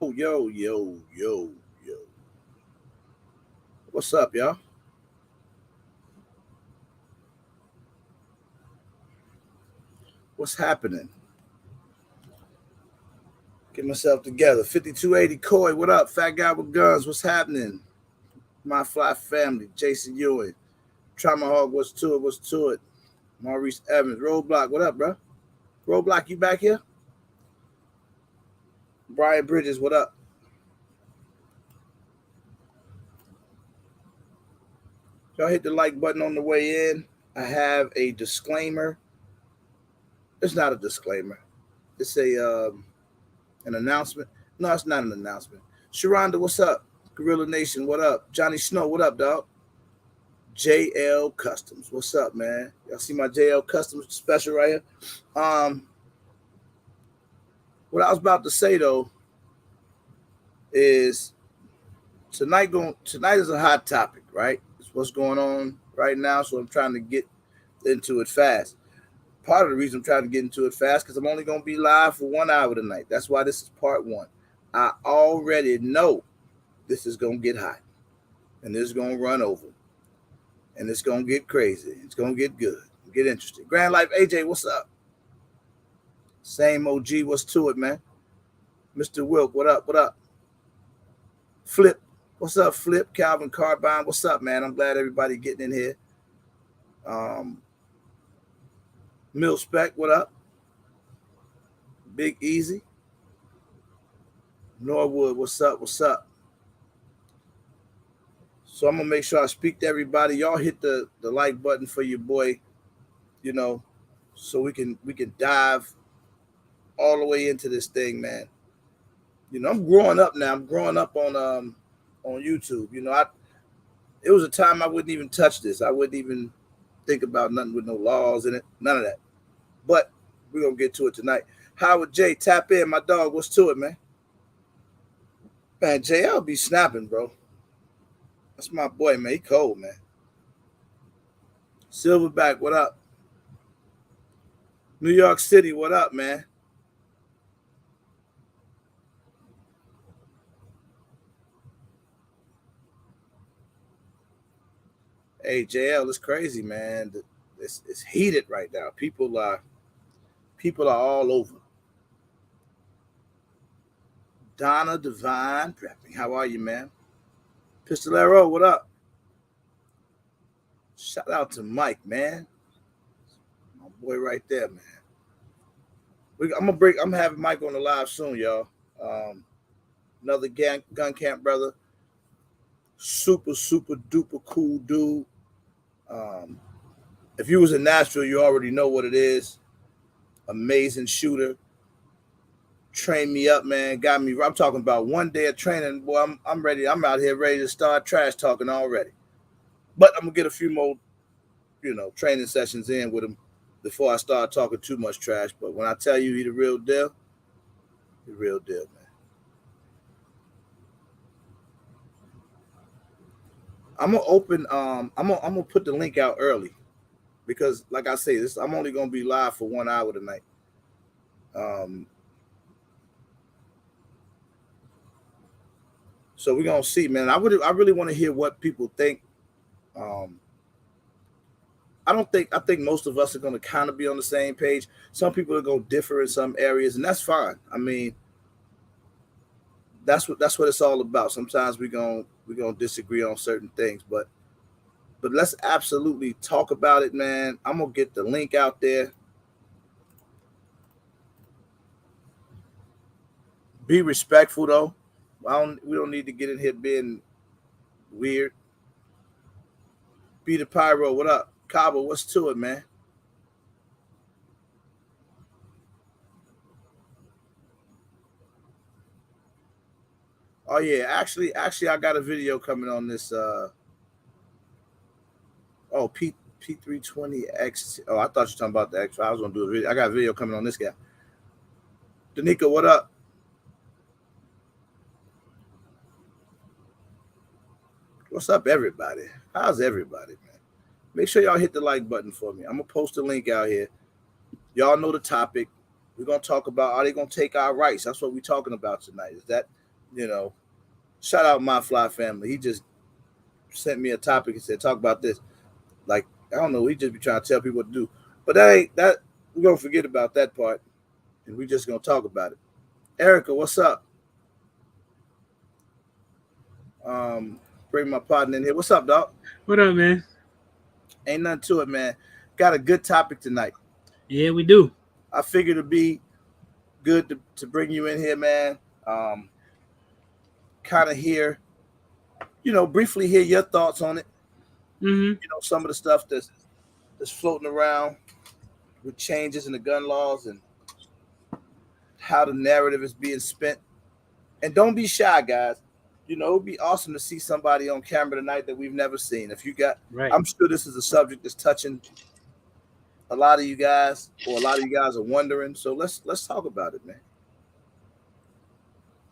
Yo. What's up, y'all? What's happening? Get myself together. 5280 Coy, what up? Fat guy with guns, what's happening? My fly family, Jason Ewing. Hog, what's to it? What's to it? Maurice Evans. Roadblock, what up, bro? Roadblock, you back here? Brian Bridges, what up? Y'all hit the like button on the way in. I have a disclaimer. It's not a disclaimer. It's an announcement. No, it's not an announcement. Sharonda, what's up? Gorilla Nation, what up? Johnny Snow, what up, dog? JL Customs, what's up, man? Y'all see my JL Customs special right here? What I was about to say though is tonight is a hot topic, right? It's what's going on right now, so I'm trying to get into it fast. Part of the reason I'm trying to get into it fast because I'm only going to be live for 1 hour tonight. That's why this is part one. I already know this is going to get hot, and this is going to run over, and it's going to get crazy. It's going to get good, get interesting. Grand Life AJ, what's up? Same OG, what's to it, man? Mr. Wilk, what up? What up? Flip, what's up, Flip? Calvin Carbine, what's up, man? I'm glad everybody getting in here. Mill Spec, what up? Big Easy. Norwood, what's up? What's up? So I'm gonna make sure I speak to everybody. Y'all hit the like button for your boy, so we can dive all the way into this thing, man. I'm growing up now. I'm growing up on YouTube. It was a time I wouldn't even touch this. I wouldn't even think about nothing with no laws in it. None of that. But we're gonna get to it tonight. Howard J, tap in, my dog. What's to it, man? Man, JL be snapping, bro. That's my boy, man. He cold, man. Silverback, what up? New York City, what up, man? Hey, JL, it's crazy, man. It's heated right now. People are all over. Donna Divine Prepping, how are you, man? Pistolero, what up? Shout out to Mike, man. My boy right there, man. I'm having Mike on the live soon, y'all. Another gun camp brother. Super duper cool dude. If you was in Nashville, you already know what it is. Amazing shooter. Trained me up, man. Got me. I'm talking about one day of training. Boy, I'm ready. I'm out here ready to start trash talking already. But I'm gonna get a few more, training sessions in with him before I start talking too much trash. But when I tell you he the real deal, man. I'm gonna open. I'm gonna put the link out early because, like I say, I'm only gonna be live for 1 hour tonight. So we're gonna see, man. I really want to hear what people think. I think most of us are gonna kind of be on the same page. Some people are gonna differ in some areas, and that's fine. I mean, that's what it's all about. Sometimes we're gonna disagree on certain things, but let's absolutely talk about it, man. I'm gonna get the link out there. Be respectful though. We don't need to get in here being weird. Be the pyro, what up? Cabo, what's to it, man? Oh yeah, actually, I got a video coming on this. P320X. Oh, I thought you were talking about the X. I was gonna do a video. I got a video coming on this guy. Danica, what up? What's up, everybody? How's everybody, man? Make sure y'all hit the like button for me. I'm gonna post a link out here. Y'all know the topic. We're gonna talk about, are they gonna take our rights? That's what we're talking about tonight. You know, shout out my fly family. He just sent me a topic and said, talk about this. Like, I don't know, we just be trying to tell people what to do. But that ain't that we're gonna forget about that part and we just gonna talk about it. Erica, what's up? Um, Bring my partner in here. What's up, dog? What up, man? Ain't nothing to it, man. Got a good topic tonight. Yeah, we do. I figured it'd be good to bring you in here, man. Um, kind of hear, briefly hear your thoughts on it. Mm-hmm. Some of the stuff that's floating around with changes in the gun laws and how the narrative is being spent. And don't be shy, guys. It'd be awesome to see somebody on camera tonight that we've never seen. If you got, Right. I'm sure this is a subject that's touching a lot of you guys, or a lot of you guys are wondering. So let's talk about it, man.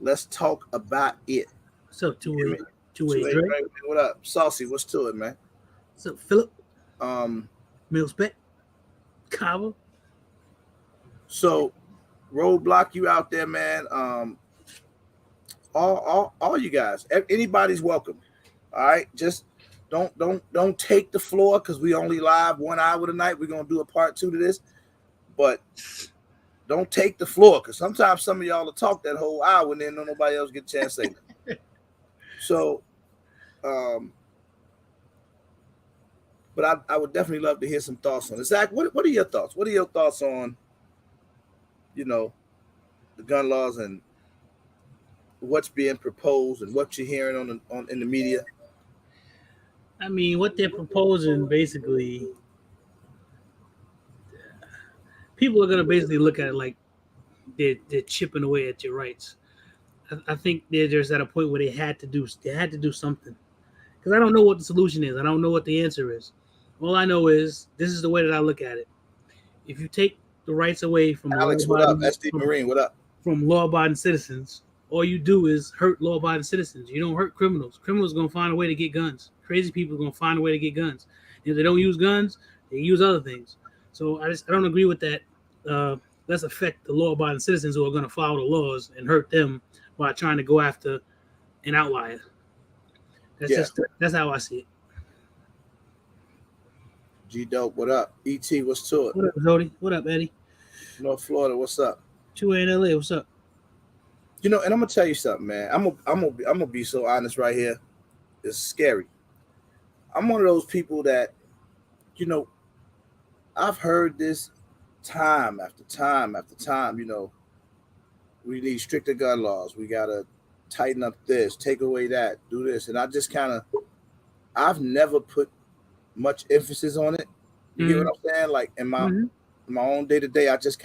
Let's talk about it. What's up, two-way Two-way Dre? Dre, what up? Saucy, what's to it, man? What's up, Philip? Um, Millspec? Kava? so roadblock you out there, man. All you guys, anybody's welcome. All right, just don't take the floor because we only live 1 hour tonight. We're gonna do a part 2 to this, but don't take the floor because sometimes some of y'all will talk that whole hour and then no nobody else get a chance to say that. So, but I would definitely love to hear some thoughts on it. Zach, what are your thoughts? What are your thoughts on, the gun laws and what's being proposed and what you're hearing in the media? I mean, what they're proposing basically, people are gonna basically look at it like they're chipping away at your rights. I think they're just at a point where they had to do something. Because I don't know what the solution is. I don't know what the answer is. All I know is this is the way that I look at it. If you take the rights away from Alex, what up? SD Marine, what up? From law-abiding citizens, all you do is hurt law-abiding citizens. You don't hurt criminals. Criminals are gonna find a way to get guns. Crazy people are gonna find a way to get guns. And if they don't use guns, they use other things. So I don't agree with that. Let's affect the law-abiding citizens who are gonna follow the laws and hurt them by trying to go after an outlier. That's how I see it. G Dope, what up? ET, what's to it? What up, Jody? What up, Eddie? North Florida, what's up? 2A in LA, what's up? And I'm gonna tell you something, man. I'm gonna be so honest right here. It's scary. I'm one of those people that, I've heard this time after time after time. We need stricter gun laws. We gotta tighten up this, take away that, do this, and I just I've never put much emphasis on it. You get what I'm saying? Like in my own day to day, I just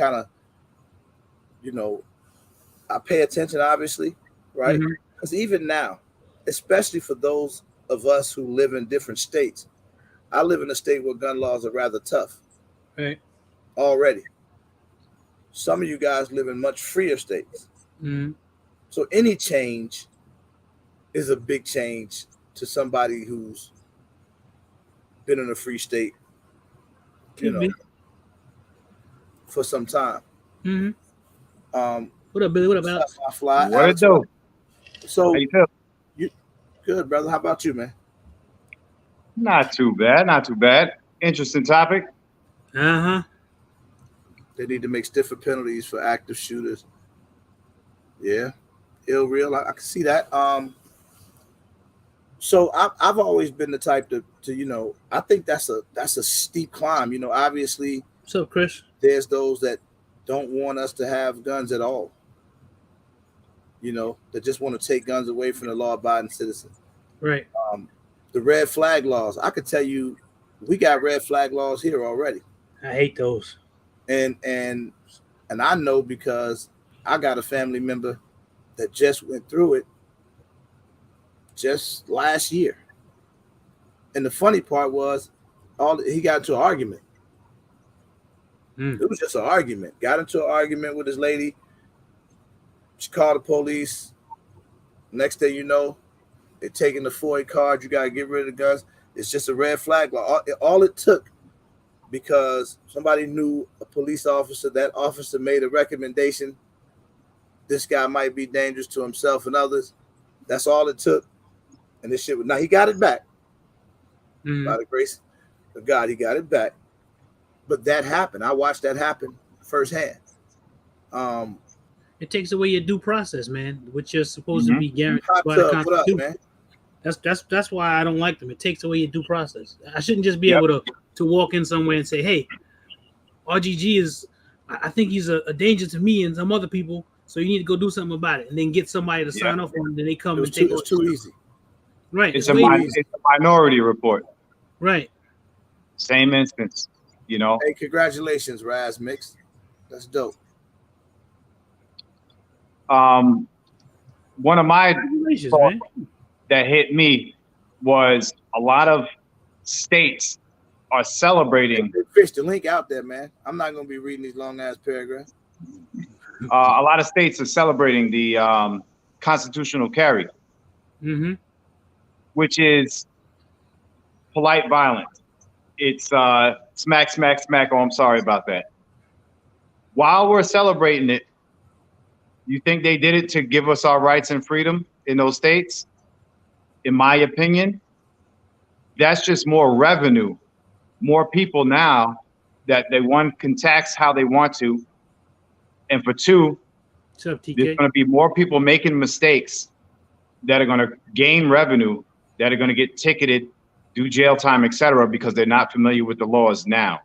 I pay attention, obviously, right? Because even now, especially for those of us who live in different states, I live in a state where gun laws are rather tough. Right. Already. Some of you guys live in much freer states. So any change is a big change to somebody who's been in a free state, for some time. What up, Billy? What up, Alex? What it do? So how you feel? You good, brother? How about you, man? Not too bad. Interesting topic. They need to make stiffer penalties for active shooters. Yeah, ill real. I can see that. So I've always been the type to I think that's a steep climb. Obviously. What's up, Chris? There's those that don't want us to have guns at all. That just want to take guns away from the law-abiding citizen. Right. The red flag laws. I could tell you, we got red flag laws here already. I hate those. And I know because I got a family member that just went through it just last year. And the funny part was, he got into an argument. It was just an argument. Got into an argument with his lady. She called the police. Next thing you know, they're taking the FOIA card. You got to get rid of the guns. It's just a red flag law. All it took, because somebody knew a police officer, that officer made a recommendation this guy might be dangerous to himself and others. That's all it took. And this shit, now he got it back. By the grace of God, he got it back. But that happened. I watched that happen firsthand. It takes away your due process, man, which you're supposed to be guaranteed by What the up, Constitution. man? That's why I don't like them. It takes away your due process. I shouldn't just be able to walk in somewhere and say, "Hey, RGG is, I think he's a danger to me and some other people, so you need to go do something about it," and then get somebody to sign off on it. Then they come and take it. It's too easy. Right. It's a minority report. Right. Same instance, you know. Hey, congratulations, Raz Mix. That's dope. One of my thoughts that hit me was a lot of states are celebrating. Fish the link out there, man. I'm not going to be reading these long ass paragraphs. A lot of states are celebrating the constitutional carry, which is polite violence. It's smack, smack, smack. Oh, I'm sorry about that. While we're celebrating it, you think they did it to give us our rights and freedom in those states? In my opinion, that's just more revenue. More people now that they, one, can tax how they want to. And for two, there's going to be more people making mistakes that are going to gain revenue, that are going to get ticketed, do jail time, etc., because they're not familiar with the laws now.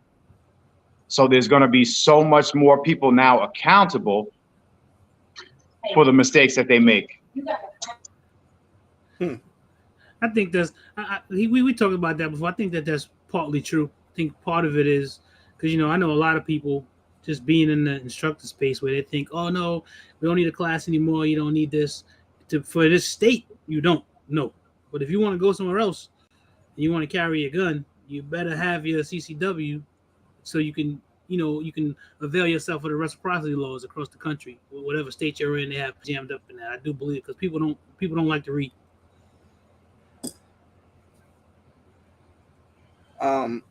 So there's going to be so much more people now accountable for the mistakes that they make. I think that's we talked about that before. I think that that's partly true. I think part of it is because, you know, I know a lot of people just being in the instructor space where they think, oh no, we don't need a class anymore. You don't need this for this state. You don't. No. But if you want to go somewhere else and you want to carry a gun, you better have your CCW so you can, you know, you can avail yourself of the reciprocity laws across the country. Whatever state you're in, they have jammed up in that. I do believe, because people don't like to read. I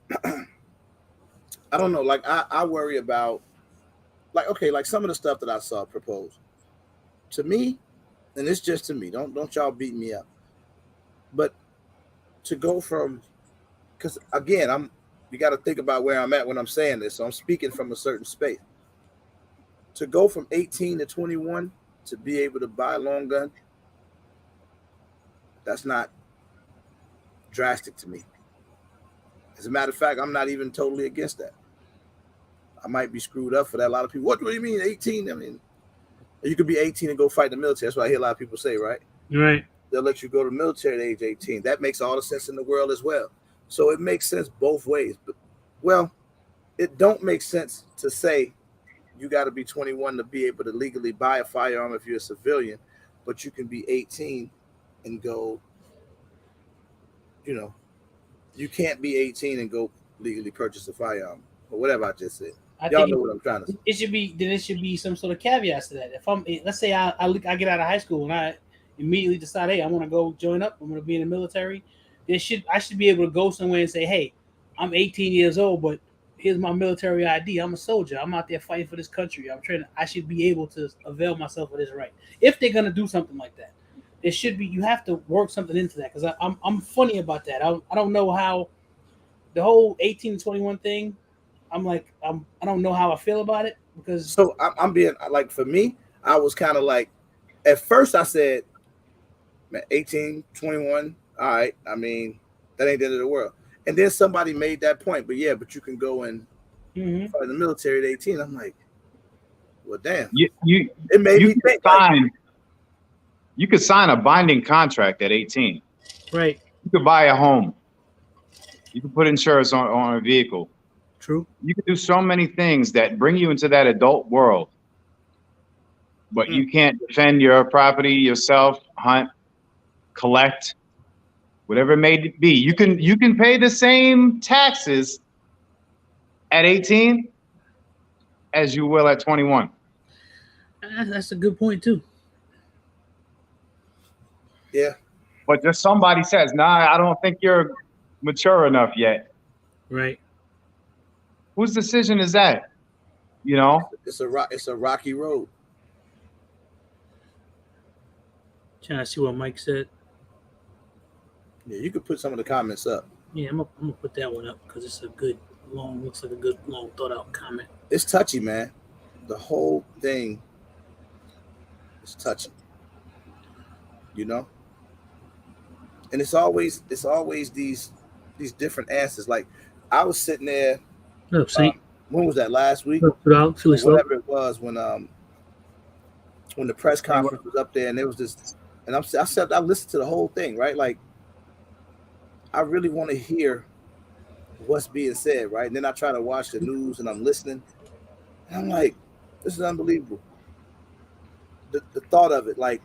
don't know. Like I worry about, like, okay, like some of the stuff that I saw proposed to me, and it's just to me. Don't y'all beat me up. But to go from, because again, you got to think about where I'm at when I'm saying this. So I'm speaking from a certain space. To go from 18 to 21 to be able to buy a long gun, that's not drastic to me. As a matter of fact, I'm not even totally against that. I might be screwed up for that. A lot of people, what do you mean 18? I mean, you could be 18 and go fight in the military. That's what I hear a lot of people say, right? Right. They'll let you go to the military at age 18. That makes all the sense in the world as well. So it makes sense both ways. But, well, it don't make sense to say you got to be 21 to be able to legally buy a firearm if you're a civilian, but you can be 18 and go, you know, you can't be 18 and go legally purchase a firearm or whatever I just said. Y'all know what I'm trying to say. It should be some sort of caveats to that. If let's say I get out of high school and I immediately decide, hey, I want to go join up, I'm going to be in the military. I should be able to go somewhere and say, hey, I'm 18 years old, but here's my military ID. I'm a soldier. I'm out there fighting for this country. I'm training. I should be able to avail myself of this right. If they're going to do something like that, it should be. You have to work something into that, because I'm funny about that. I don't know how the whole 18 to 21 thing. I don't know how I feel about it, because so I'm being like, for me, I was kind of like, at first I said, man, 18, 21, all right. I mean, that ain't the end of the world. And then somebody made that point, but you can go and fight in the military at 18. I'm like, well, damn. It made me think. You could sign a binding contract at 18. Right. You could buy a home. You could put insurance on a vehicle. True. You could do so many things that bring you into that adult world. But you can't defend your property yourself, hunt, collect, whatever it may be. You can pay the same taxes at 18 as you will at 21. That's a good point too. Yeah. But just somebody says, nah, I don't think you're mature enough yet. Right. Whose decision is that? You know? It's a rocky road. Trying to see what Mike said. Yeah, you could put some of the comments up. Yeah, I'm gonna put that one up because it's a good long, looks like a good long thought out comment. It's touchy, man. The whole thing is touchy. You know? And it's always these different answers. Like I was sitting there, What up, Saint? when was that, last week? What up, Philly Slow? Whatever it was, when the press conference was up there and there was this, and I listened to the whole thing, right? Like I really want to hear what's being said, right? And then I try to watch the news and I'm listening, and I'm like, this is unbelievable. The thought of it, like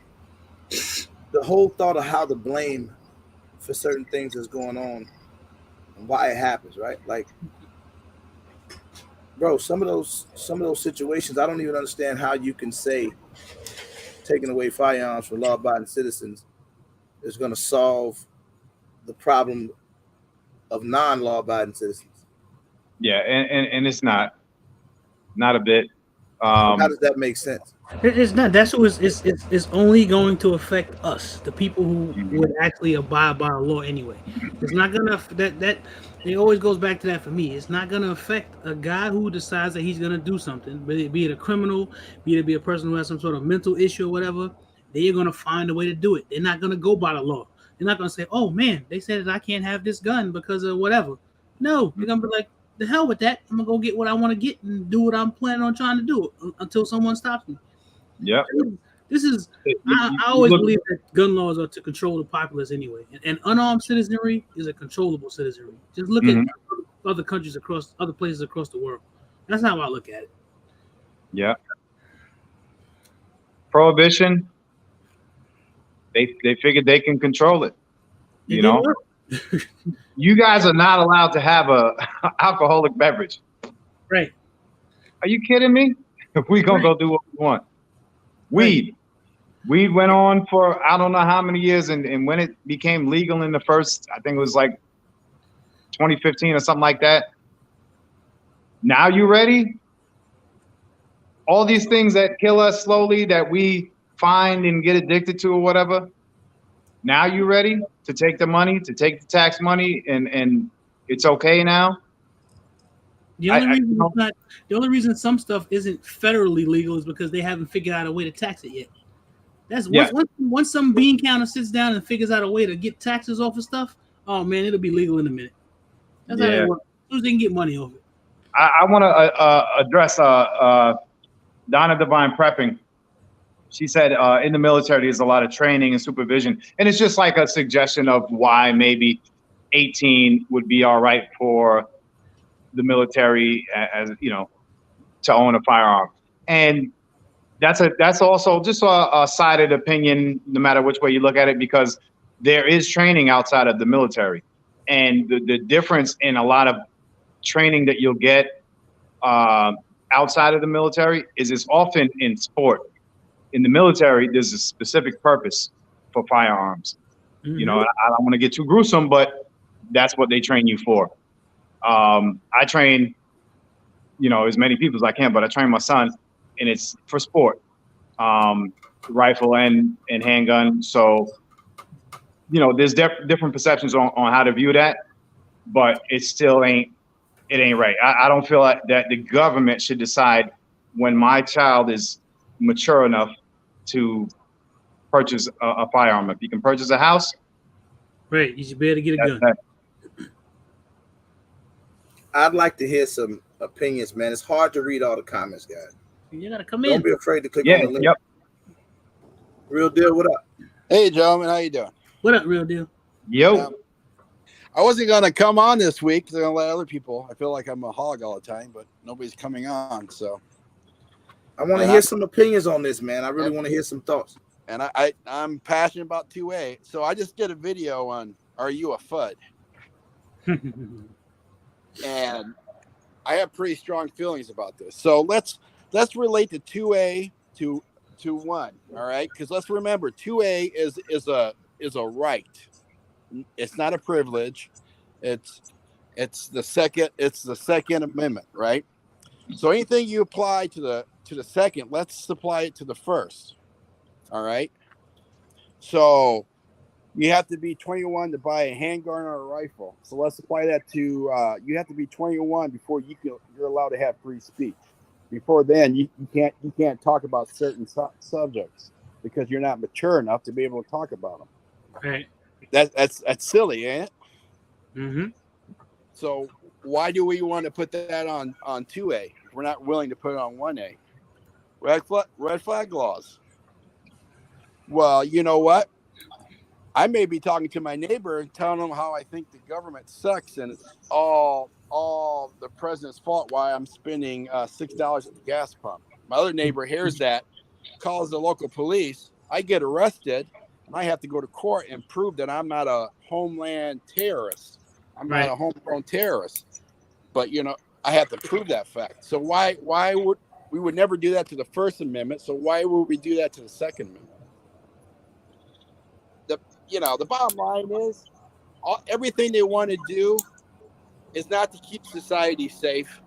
the whole thought of how the blame for certain things that's going on and why it happens, right? Like, bro, some of those situations, I don't even understand how you can say taking away firearms from law-abiding citizens is going to solve the problem of non-law-abiding citizens. Yeah, and it's not a bit. How does that make sense? It's not. That's what it's only going to affect us, the people who would actually abide by the law anyway. It's not gonna that it always goes back to that for me. It's not gonna affect a guy who decides that he's gonna do something, be it a criminal, be it a person who has some sort of mental issue or whatever. They're gonna find a way to do it. They're not gonna go by the law. They're not gonna say, "Oh man, they said that I can't have this gun because of whatever." No, they're gonna be like, "The hell with that! I'm gonna go get what I want to get and do what I'm planning on trying to do until someone stops me." Yeah. This is I always believe that gun laws are to control the populace anyway, and unarmed citizenry is a controllable citizenry. Just look at other countries other places across the world. That's how I look at it. Yeah. Prohibition. They figured they can control it. You know, you guys are not allowed to have a alcoholic beverage. Right. Are you kidding me? We're gonna go do what we want. Weed went on for I don't know how many years, and when it became legal in the first, I think it was like 2015 or something like that. Now you ready? All these things that kill us slowly that we find and get addicted to or whatever. Now you ready to take the money, to take the tax money, and it's okay now? The only reason some stuff isn't federally legal is because they haven't figured out a way to tax it yet. That's once some bean counter sits down and figures out a way to get taxes off of stuff, oh man, it'll be legal in a minute. That's how they work. As soon as they can get money off it. I want to address Donna Divine Prepping. She said in the military there's a lot of training and supervision, and it's just like a suggestion of why maybe 18 would be all right for the military, as you know, to own a firearm. And that's also just a sided opinion, no matter which way you look at it, because there is training outside of the military, and the difference in a lot of training that you'll get outside of the military is it's often in sport. In the military, there's a specific purpose for firearms. You know, I don't want to get too gruesome, but that's what they train you for. I train, you know, as many people as I can, but I train my son, and it's for sport, rifle and handgun. So, you know, there's different perceptions on how to view that, but it still ain't right. I don't feel like that the government should decide when my child is mature enough to purchase a firearm. If you can purchase a house, right, you should be able to get a gun. I'd like to hear some opinions, man. It's hard to read all the comments, guys. You gotta come in. Don't be afraid to click on the link. Yep. Real Deal, what up? Hey, gentlemen, how you doing? What up, Real Deal? Yo. I wasn't going to come on this week because I'm going to let other people. I feel like I'm a hog all the time, but nobody's coming on, so. I want to hear some opinions on this, man. I really want to hear some thoughts. And I'm passionate about 2A, so I just did a video on Are You a FUD? And I have pretty strong feelings about this. So let's relate the 2A to 1, all right? Because let's remember, 2A is a right. It's not a privilege. It's the second amendment, right? So anything you apply to the second, let's apply it to the first. All right. So you have to be 21 to buy a handgun or a rifle. So let's apply that to you have to be 21 before you're allowed to have free speech. Before then, you can't talk about certain subjects because you're not mature enough to be able to talk about them. Right. That's silly, ain't it? Mm-hmm. So why do we want to put that on 2A if we're not willing to put it on 1A? Red flag laws. Well, you know what? I may be talking to my neighbor and telling them how I think the government sucks and it's all the president's fault why I'm spending $6 at the gas pump. My other neighbor hears that, calls the local police. I get arrested, and I have to go to court and prove that I'm not a homeland terrorist. I'm not a homegrown terrorist. But I have to prove that fact. So why would we would never do that to the First Amendment? So why would we do that to the Second Amendment? The bottom line is everything they want to do is not to keep society safe.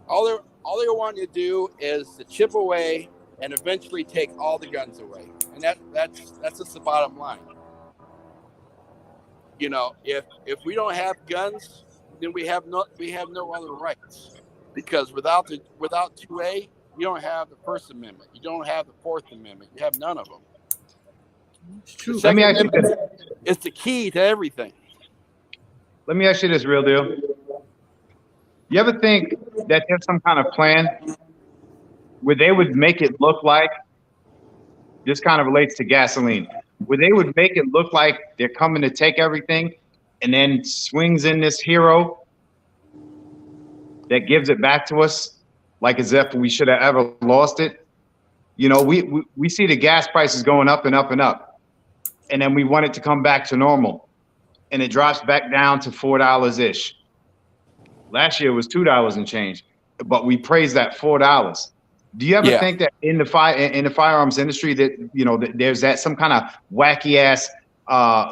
All they want to do is to chip away and eventually take all the guns away, and that's just the bottom line. If we don't have guns, then we have no other rights, because without 2A, you don't have the First Amendment, you don't have the Fourth Amendment, you have none of them. It's true. Let me ask you this. It's the key to everything. Let me ask you this, real deal. You ever think that there's some kind of plan where they would make it look like, this kind of relates to gasoline, where they would make it look like they're coming to take everything, and then swings in this hero that gives it back to us like as if we should have ever lost it? We see the gas prices going up and up and up, and then we want it to come back to normal, and it drops back down to $4-ish. Last year it was $2 and change, but we praise that $4. Do you ever think that in the firearms industry that there's some kind of wacky ass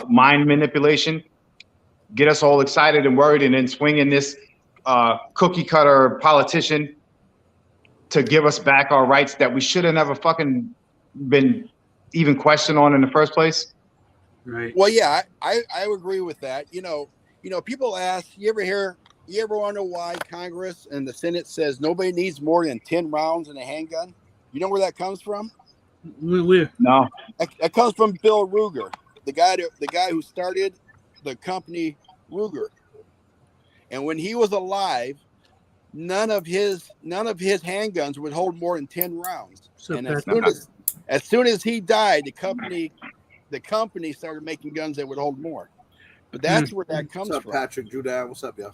mind manipulation, get us all excited and worried, and then swing in this cookie cutter politician to give us back our rights that we should have never fucking been even questioned on in the first place? Right. Well, yeah, I agree with that. People ask, you ever wonder why Congress and the Senate says nobody needs more than 10 rounds in a handgun? You know where that comes from? Where? No. That comes from Bill Ruger, the guy who started the company Ruger. And when he was alive, none of his handguns would hold more than 10 rounds. And as soon as he died, the company started making guns that would hold more. But that's where that comes What's up, from. Patrick, Drew Dan? What's up, y'all?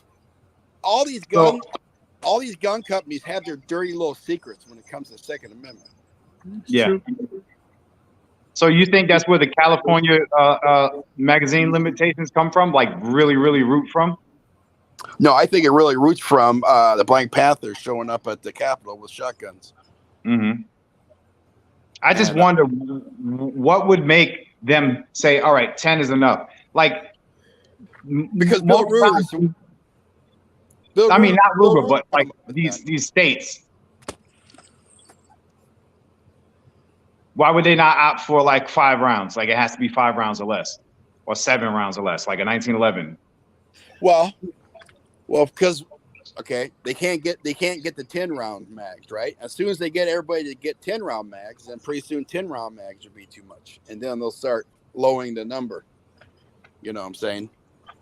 All these gun companies have their dirty little secrets when it comes to the Second Amendment. Yeah. So you think that's where the California magazine limitations come from? Like really, really root from? No, I think it really roots from the Black Panthers showing up at the Capitol with shotguns. Mm-hmm. I just wonder what would make them say, all right, 10 is enough. Like, because Bill Ruger, not Ruger, but like these states. Why would they not opt for like 5 rounds? Like it has to be 5 rounds or less, or 7 rounds or less, like a 1911. Well, because they can't get the 10-round mags, right? As soon as they get everybody to get 10-round mags, then pretty soon 10-round mags will be too much, and then they'll start lowering the number. You know what I'm saying?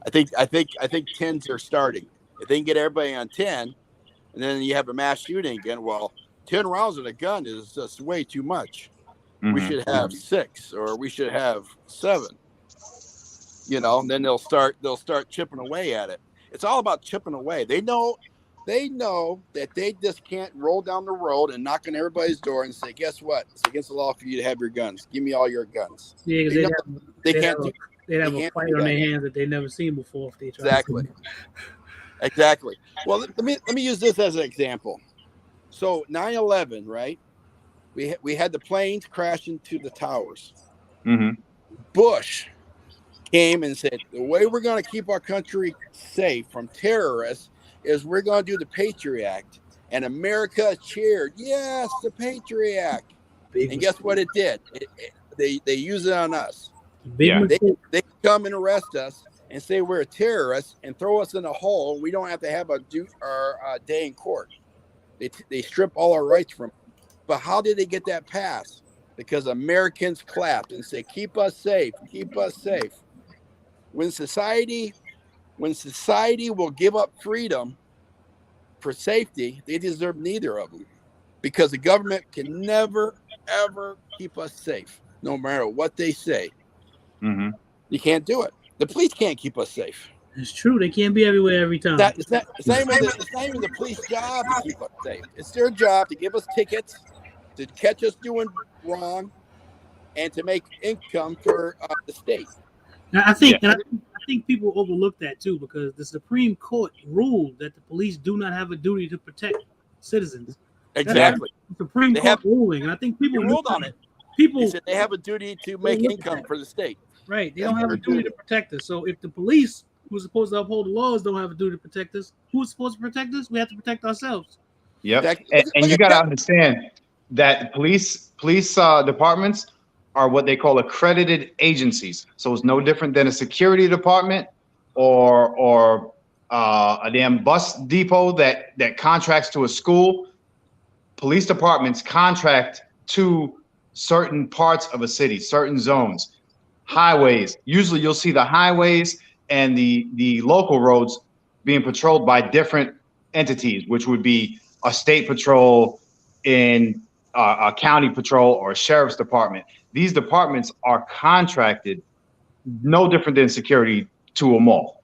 I think 10s are starting. If they can get everybody on 10, and then you have a mass shooting again, well, 10 rounds in a gun is just way too much. Mm-hmm. We should have 6, or we should have 7. And then they'll start chipping away at it. It's all about chipping away. They know that they just can't roll down the road and knock on everybody's door and say, guess what? It's against the law for you to have your guns. Give me all your guns. Yeah, because they can't do. They'd have a fight on their hands that they've never seen before if they try. Exactly. Well, let me use this as an example. So 9/11, right? We had the planes crash into the towers. Mm-hmm. Bush came and said, the way we're going to keep our country safe from terrorists is we're going to do the Patriot Act. And America cheered, yes, the Patriot Act. And guess what it did? they use it on us. Big Yeah. mistake. They come and arrest us and say we're a terrorist and throw us in a hole. We don't have to have a day in court. They strip all our rights from us. But how did they get that passed? Because Americans clapped and said, keep us safe, keep us safe. When society will give up freedom for safety, they deserve neither of them. Because the government can never, ever keep us safe, no matter what they say. Mm-hmm. You can't do it. The police can't keep us safe. It's true. They can't be everywhere every time. It's not even the police job to keep us safe. It's their job to give us tickets, to catch us doing wrong, and to make income for the state. Now, I think people overlook that too, because the Supreme Court ruled that the police do not have a duty to protect citizens. Exactly. That's the Supreme Court ruling, and I think people ruled on it. People They said they have a duty to make income for the state. Right. They don't have a duty to protect us. So if the police, who's supposed to uphold the laws, don't have a duty to protect us, who's supposed to protect us? We have to protect ourselves. Yep. And you got to understand that police departments are what they call accredited agencies. So it's no different than a security department or a damn bus depot that contracts to a school. Police departments contract to certain parts of a city, certain zones, highways. Usually you'll see the highways and the local roads being patrolled by different entities, which would be a state patrol, in a county patrol, or a sheriff's department. These departments are contracted, no different than security, to a mall.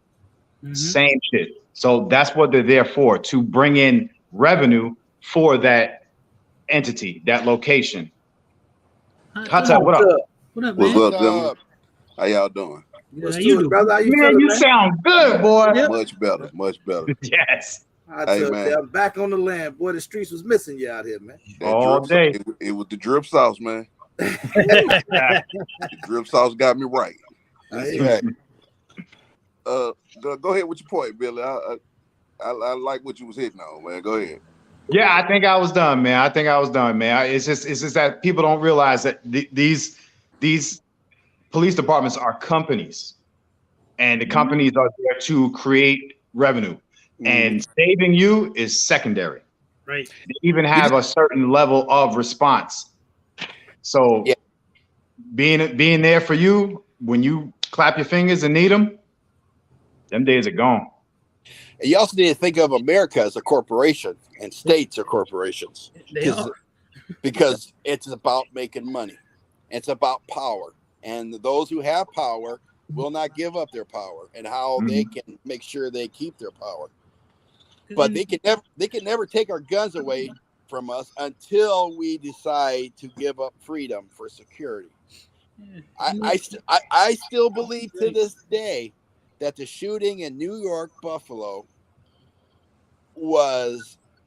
Mm-hmm. Same shit. So that's what they're there for, to bring in revenue for that entity, that location. What's up? What up? What up, man? What's up, gentlemen? How y'all doing? Yeah, how you doing, brother? How you man, feeling, you man? sound good, boy. Yep. Much better, much better. Yes. I tell you, I'm back on the land. Boy, the streets was missing you out here, man. All day. It was the drip sauce, man. The drip sauce got me right. Right. Go ahead with your point, Billy. I like what you was hitting on, man. Go ahead. Yeah, I think I was done, man. It's just that people don't realize that these police departments are companies, and the companies are there to create revenue, and saving you is secondary. Right. They even have a certain level of response. So being there for you when you clap your fingers and need them days are gone. And you also need to think of America as a corporation and states are corporations. Because it's about making money. It's about power. And those who have power will not give up their power, and how they can make sure they keep their power. But they can never take our guns away from us until we decide to give up freedom for security. I still believe to this day that the shooting in New York, Buffalo,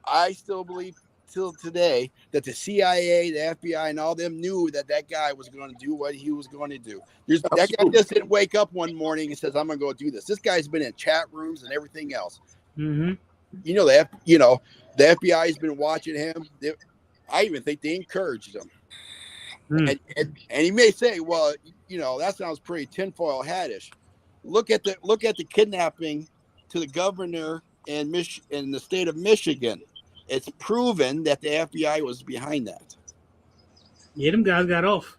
I still believe till today that the CIA, the FBI, and all them knew that guy was going to do what he was going to do. That guy just didn't wake up one morning and says, "I'm going to go do this." This guy's been in chat rooms and everything else. Mm-hmm. The FBI has been watching him. I even think they encouraged him. And he may say, "Well, that sounds pretty tinfoil hatish." Look at the kidnapping to the governor in the state of Michigan. It's proven that the FBI was behind that. Yeah, them guys got off.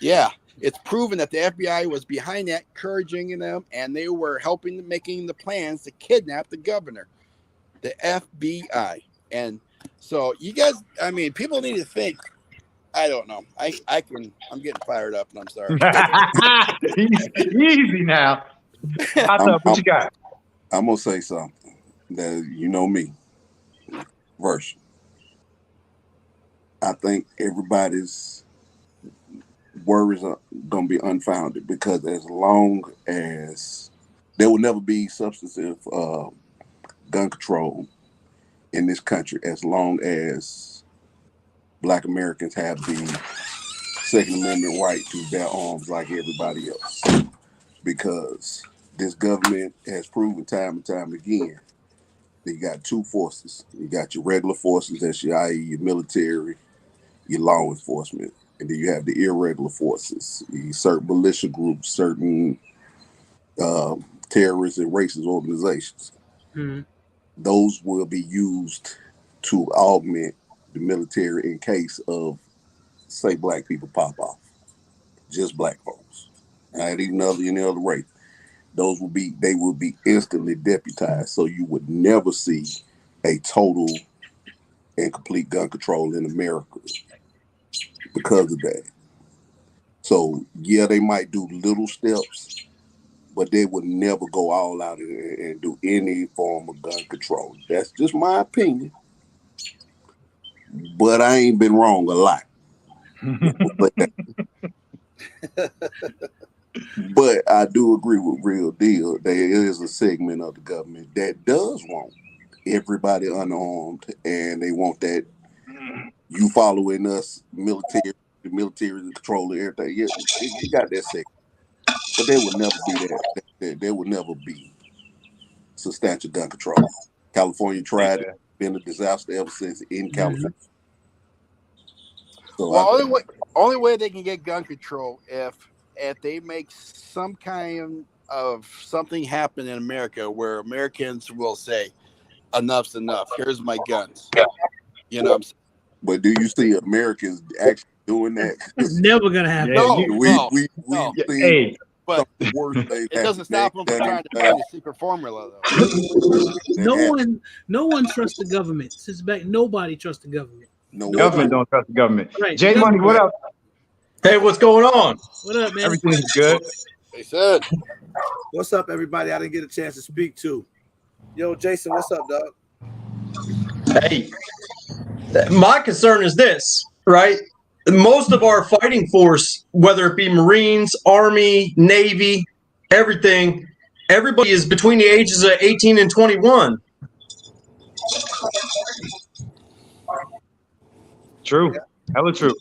Yeah, it's proven that the FBI was behind that, encouraging them, and they were making the plans to kidnap the governor, the FBI. And so you guys, people need to think. I don't know. I'm getting fired up, and I'm sorry. Easy now. What you got? I'm gonna say something that me. Version. I think everybody's worries are gonna be unfounded, because as long as there will never be substantive gun control in this country, as long as Black Americans have the Second Amendment right to bear arms like everybody else, because this government has proven time and time again. You got two forces. You got your regular forces, that's your military, your law enforcement, and then you have the irregular forces, certain militia groups, certain terrorist and racist organizations. Mhm. Those will be used to augment the military in case of, say, black people pop off. Just black folks. Not even any other race. They will be instantly deputized. So you would never see a total and complete gun control in America because of that. So yeah, they might do little steps, but they would never go all out and do any form of gun control. That's just my opinion. But I ain't been wrong a lot. But I do agree with Real Deal. There is a segment of the government that does want everybody unarmed, and they want that you following us, military, the military is controlling everything. Yeah, you got that segment. But there will never be that. There will never be substantial gun control. California tried it, been a disaster ever since in California. So Well, only way they can get gun control if they make some kind of something happen in America where Americans will say, "Enough's enough. Here's my guns." You know what I'm saying? But do you see Americans actually doing that? It's never gonna happen. Yeah, We've seen hey, some of the worst things. It doesn't stop them from trying to find the secret formula, though. No one trusts the government. Since back, nobody trusts the government. No government don't trust the government. Right, J Money, what up? Hey, what's going on? What up, man? Everything is good. They said. What's up, everybody? I didn't get a chance to speak to. Yo, Jason, what's up, dog? Hey, my concern is this, right? Most of our fighting force, whether it be Marines, Army, Navy, everything, everybody is between the ages of 18 and 21. True. Hella true.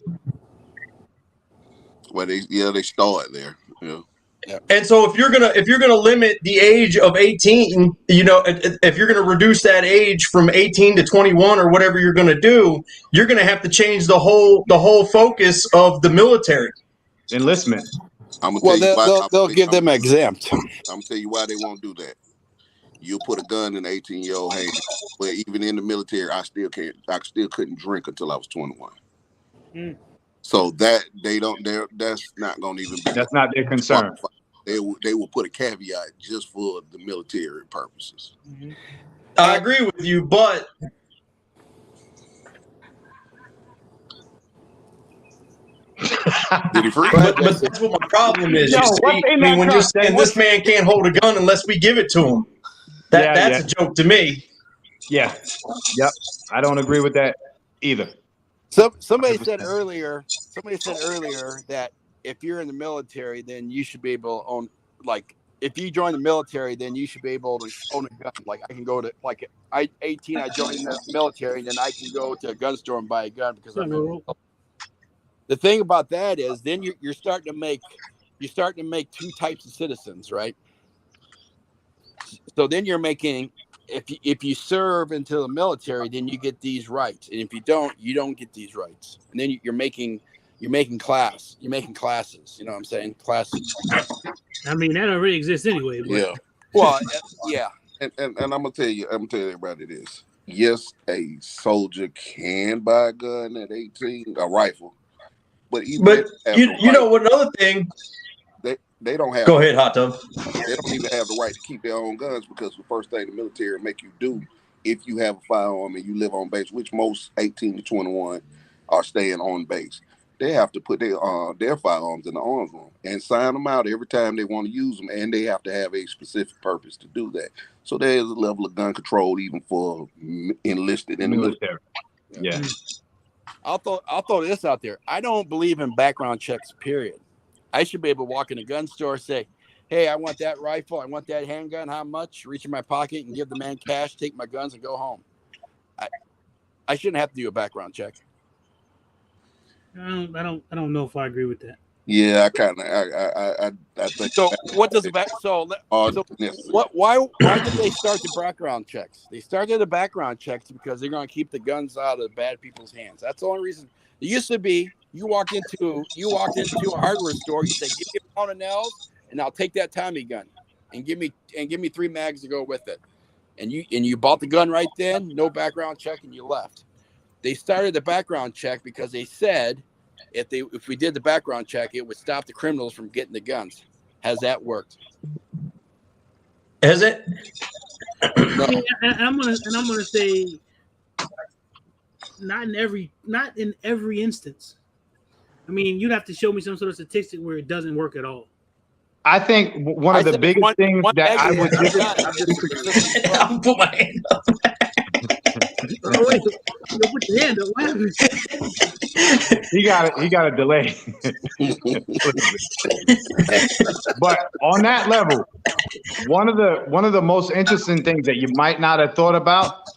Well, they start there. Yeah. And so if you're gonna limit the age of 18, if you're gonna reduce that age from 18 to 21 or whatever you're gonna do, you're gonna have to change the whole focus of the military. Enlistment. They'll give them exempt. I'm gonna tell you why they won't do that. You'll put a gun in an 18-year-old hand. But even in the military, I still couldn't drink until I was 21. Mm. So that's not gonna even be. That's not their concern. They will put a caveat just for the military purposes. Mm-hmm. I agree with you, but but that's what my problem is. Yo, You see, I mean, when you're saying this man can't hold a gun unless we give it to him, that's a joke to me. Yeah. Yep. I don't agree with that either. Somebody said earlier that if you're in the military, then you should be able to own, like, if you join the military, then you should be able to own a gun. Like, I can go to, like, 18, I joined the military, and then I can go to a gun store and buy a gun because I'm in the military. The thing about that is, then you're starting to make two types of citizens, right? So then you're making, if you serve into the military, then you get these rights, and if you don't, you don't get these rights. And then you're making classes. You know what I'm saying? Classes. I mean, that already exists anyway. But. Yeah. Well, yeah. And I'm gonna tell everybody this. Yes, a soldier can buy a gun at 18, a rifle, but you know what? Another thing, they don't have. Go ahead, Hot Tub. They don't even have the right to keep their own guns, because the first thing the military make you do, if you have a firearm and you live on base, which most 18 to 21 are staying on base, they have to put their firearms in the arms room and sign them out every time they want to use them, and they have to have a specific purpose to do that. So there is a level of gun control even for enlisted in the military. Yeah. I'll throw this out there. I don't believe in background checks, period. I should be able to walk in a gun store, say, "Hey, I want that rifle. I want that handgun. How much?" Reach in my pocket and give the man cash, take my guns, and go home. I shouldn't have to do a background check. I don't know if I agree with that. Yeah, I kind of I think So what does the back? So what? Why did they start the background checks? They started the background checks because they're going to keep the guns out of bad people's hands. That's the only reason. It used to be you walked into a hardware store. You say, "Give me a pound of nails, and I'll take that Tommy gun, and give me 3 mags to go with it." And you bought the gun right then, no background check, and you left. They started the background check because they said if we did the background check, it would stop the criminals from getting the guns. Has that worked? Has it? No. And I'm gonna say not in every instance. I mean, you'd have to show me some sort of statistic where it doesn't work at all. I think one of the biggest things that I would give it. I'll put my hand up. Oh, wait, you put your hand up. What happened? He got a delay. But on that level, one of the most interesting things that you might not have thought about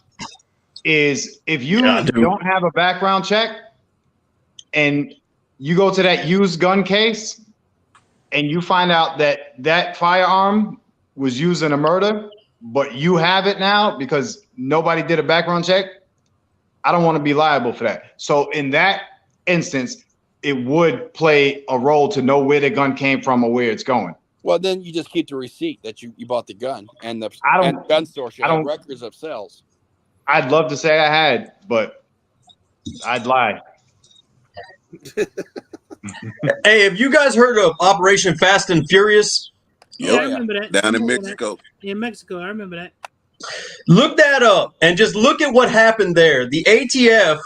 is if you don't have a background check and you go to that used gun case and you find out that firearm was used in a murder, but you have it now because nobody did a background check, I don't want to be liable for that. So in that instance, it would play a role to know where the gun came from or where it's going. Well, then you just keep the receipt that you bought the gun, and the gun store should have records of sales. I'd love to say I had, but I'd lie. Hey, have you guys heard of Operation Fast and Furious? Yeah, I remember that. Down in Mexico. In Mexico, I remember that. Look that up and just look at what happened there. The ATF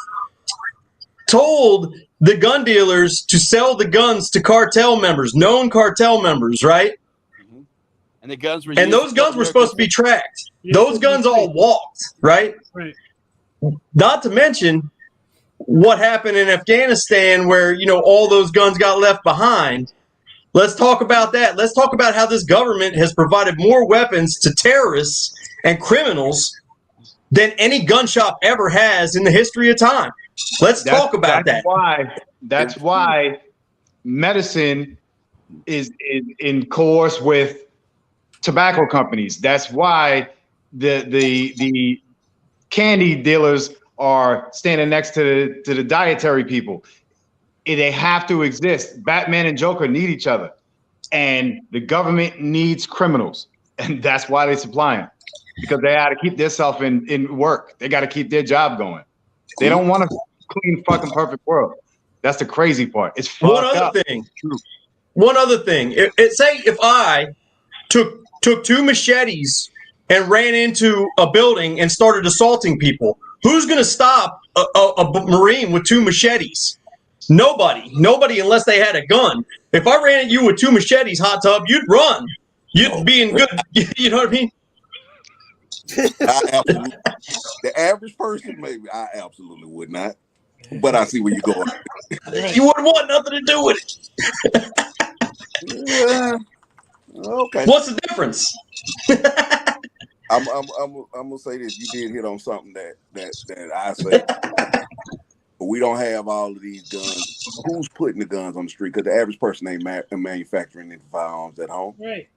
told the gun dealers to sell the guns to cartel members, known cartel members, right? Mm-hmm. And the guns were those guns were supposed to be tracked. Those guns all walked, right? Right. Not to mention what happened in Afghanistan where, all those guns got left behind. Let's talk about that. Let's talk about how this government has provided more weapons to terrorists and criminals than any gun shop ever has in the history of time. Let's talk about that. That's why medicine is in course with tobacco companies. That's why the candy dealers are standing next to the dietary people. They have to exist. Batman and Joker need each other, and the government needs criminals, and that's why they supply them, because they got to keep themselves in work. They got to keep their job going. They don't want a clean, fucking perfect world. That's the crazy part. It's fucked up. One other thing. Say if I took 2 machetes and ran into a building and started assaulting people, who's going to stop a Marine with 2 machetes? Nobody unless they had a gun. If I ran at you with 2 machetes, Hot Tub, you'd run. You'd be in good. You know what I mean? Absolutely. The average person, maybe I absolutely would not. But I see where you're going. You wouldn't want nothing to do with it. Yeah. Okay. What's the difference? I'm gonna say this. You did hit on something that I say. But we don't have all of these guns. Who's putting the guns on the street? Because the average person ain't manufacturing any firearms at home. Right.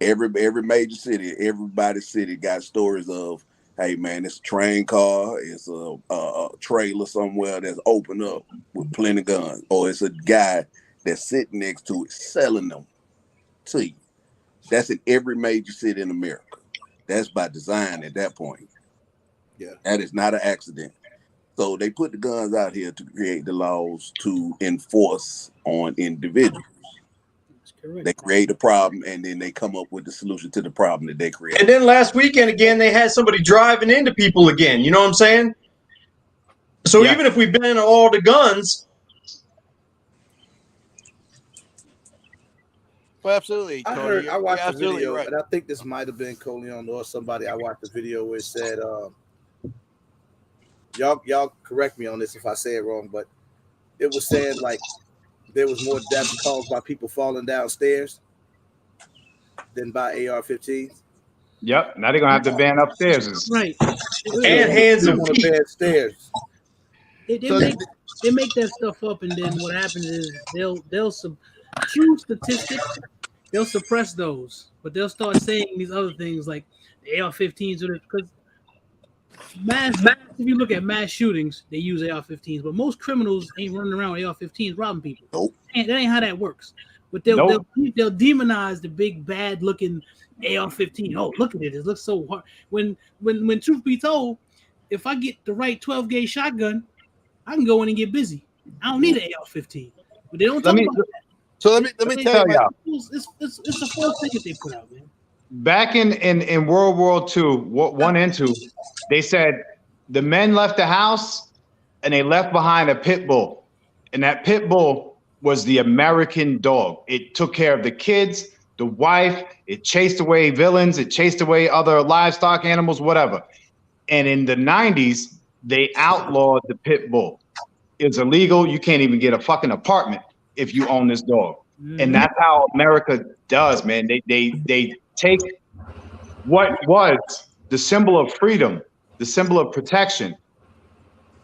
Every major city, everybody's city got stories of, hey man, it's a train car, it's a trailer somewhere that's open up with plenty of guns, or it's a guy that's sitting next to it selling them to you. That's in every major city in America. That's by design at that point. Yeah, that is not an accident. So they put the guns out here to create the laws to enforce on individuals. They create a problem, and then they come up with the solution to the problem that they create. And then last weekend, again, they had somebody driving into people again. You know what I'm saying? So even if we ban all the guns. Well, absolutely. I watched the video, right. And I think this might have been Coleon or somebody. I watched the video where it said, y'all correct me on this if I say it wrong, but it was saying like there was more deaths caused by people falling downstairs than by AR-15s. Yep. Now they're gonna have to ban upstairs. Right. And hands and feet. Stairs. They make that stuff up, and then what happens is they'll true statistics, they'll suppress those, but they'll start saying these other things like the AR-15s, because if you look at mass shootings, they use AR-15s, but most criminals ain't running around with AR-15s robbing people. Nope. That ain't how that works. But they'll demonize the big bad looking AR-15. Oh, look at it! It looks so hard. When truth be told, if I get the right 12-gauge shotgun, I can go in and get busy. I don't need an AR-15. But they don't talk about that. So let me tell you, it's the first thing that they put out, man. Back in World War II, 1 and 2, they said the men left the house and they left behind a pit bull, and that pit bull was the American dog. It took care of the kids, the wife. It chased away villains. It chased away other livestock animals, whatever. And in the 90s, they outlawed the pit bull. It's illegal. You can't even get a fucking apartment if you own this dog. And that's how America does, man. They take what was the symbol of freedom, the symbol of protection,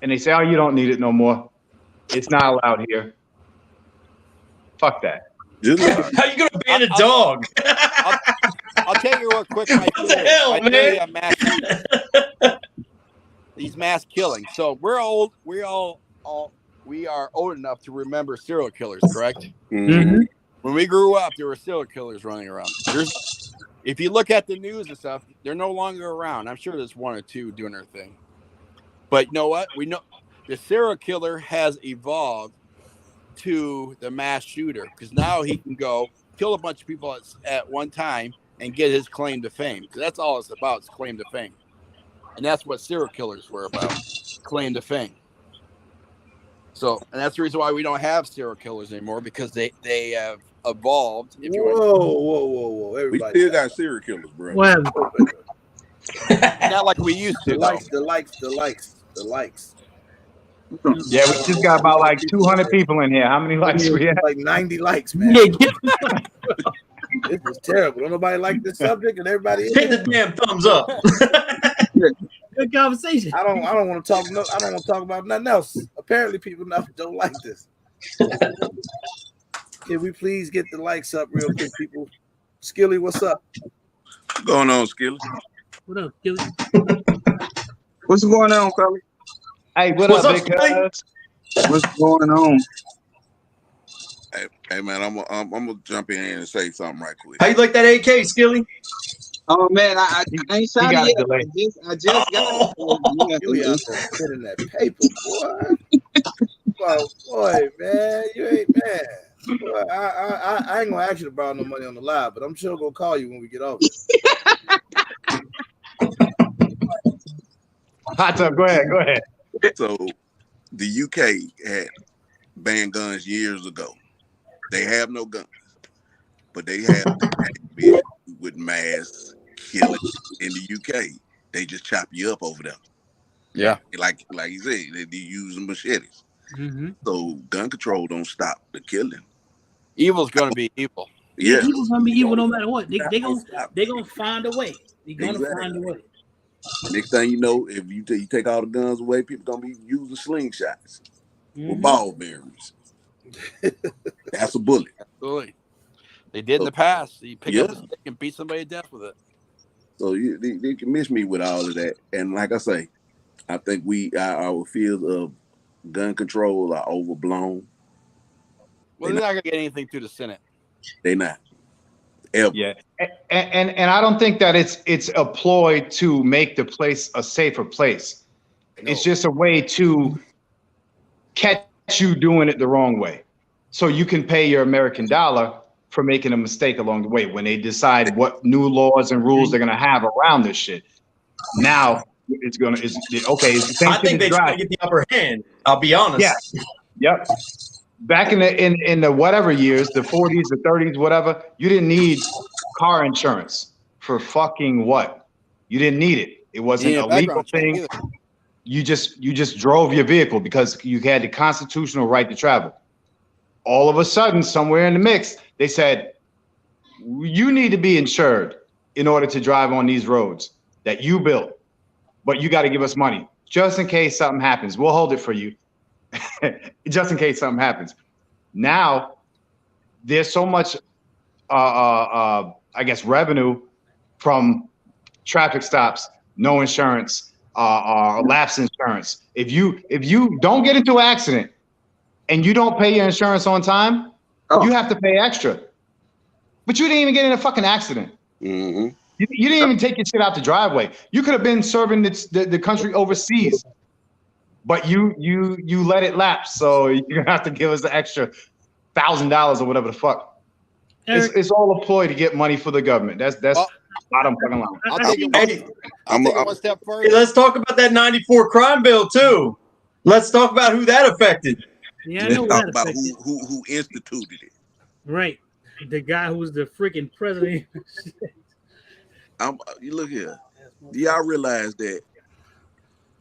and they say, oh, you don't need it no more. It's not allowed here. Fuck that. How you gonna ban a dog? I'll tell you real quick. What the hell, man? These mass killings. So we're old. We are old enough to remember serial killers, correct? Mm-hmm. When we grew up, there were serial killers running around. If you look at the news and stuff, they're no longer around. I'm sure there's 1 or 2 doing their thing. But you know what? We know the serial killer has evolved to the mass shooter, because now he can go kill a bunch of people at one time and get his claim to fame. Because that's all it's about, is claim to fame. And that's what serial killers were about, claim to fame. So, and that's the reason why we don't have serial killers anymore, because they have evolved. If you Whoa! Everybody, we still got serial killers, bro. Well, not like we used to. The likes. Yeah, we just got about like 200 people in here. How many likes we have? Like 90 likes, man. yeah, This is terrible. Don't nobody like this subject, and everybody Hit the damn thumbs up. good conversation. I don't want to talk. No, I don't want to talk about nothing else. Apparently, people don't like this. Can we please get the likes up real quick, people? Skilly, what's up? What's going on, Skilly? What up, Gilly? What's going on, fella? Hey, What's up, big cuz? What's going on? Hey man, I'm gonna jump in here and say something right quick. How you like that AK, Skilly? Oh man, I ain't shot got it a delay. yet. I just got it. Skilly out there spinning that paper, boy. Boy, man, you ain't man. Boy, I ain't gonna ask you to borrow no money on the live, but I'm sure gonna call you when we get over. Hot tub, go ahead. So the UK had banned guns years ago. They have no guns, but they have with mass killing in the UK. They just chop you up over there. Yeah, like you said, they use machetes. Mm-hmm. So gun control don't stop the killing. evil's going to be evil. Yeah, Evil's gonna be evil no matter what. They gonna find a way. They're gonna find a way. Next thing you know, if you take all the guns away, people gonna be using slingshots with ball bearings. That's a bullet. Absolutely. They did in the past. You pick up a stick and beat somebody to death with it. So they can miss me with all of that. And like I say, I think our fears of gun control are overblown. Well, they're not going to get anything through the Senate. They not. Ever. Yeah, and I don't think that it's a ploy to make the place a safer place. No. It's just a way to catch you doing it the wrong way, so you can pay your American dollar for making a mistake along the way when they decide what new laws and rules they're gonna have around this shit. Now it's okay. It's the same I think they try to get the upper hand. I'll be honest. Yeah. Yep. Back in the whatever years, the 40s, the 30s, whatever, you didn't need car insurance for fucking what? You didn't need it. It wasn't a legal thing. You just drove your vehicle because you had the constitutional right to travel. All of a sudden, somewhere in the mix, they said, you need to be insured in order to drive on these roads that you built, but you got to give us money just in case something happens. We'll hold it for you. just in case something happens. Now there's so much, I guess, revenue from traffic stops, no insurance, lapse insurance. If you don't get into an accident and you don't pay your insurance on time, you have to pay extra. But you didn't even get in a fucking accident. Mm-hmm. You didn't even take your shit out the driveway. You could have been serving the country overseas, but you let it lapse. So you're gonna have to give us the extra $1,000 or whatever the fuck. It's all a ploy to get money for the government. That's bottom fucking line. I'll take it one step further. Hey, let's talk about that 94 crime bill too. Let's talk about who that affected. Yeah, I Let's know talk that about affected. who instituted it. Right. The guy who was the freaking president. You look here. Do y'all realize that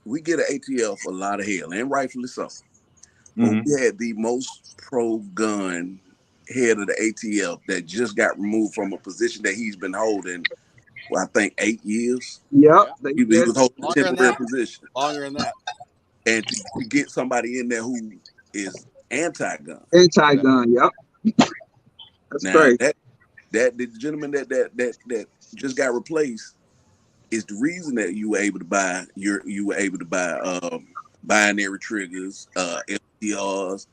we get an ATL for a lot of hell, and rightfully so. Mm-hmm. But we had the most pro-gun head of the ATL that just got removed from a position that he's been holding, I think 8 years. Yep. He was holding a temporary position. Longer than that. And to get somebody in there who is anti-gun. Anti-gun, yep. That's Now, great. that the gentleman that just got replaced is the reason that you were able to buy binary triggers, FDRs,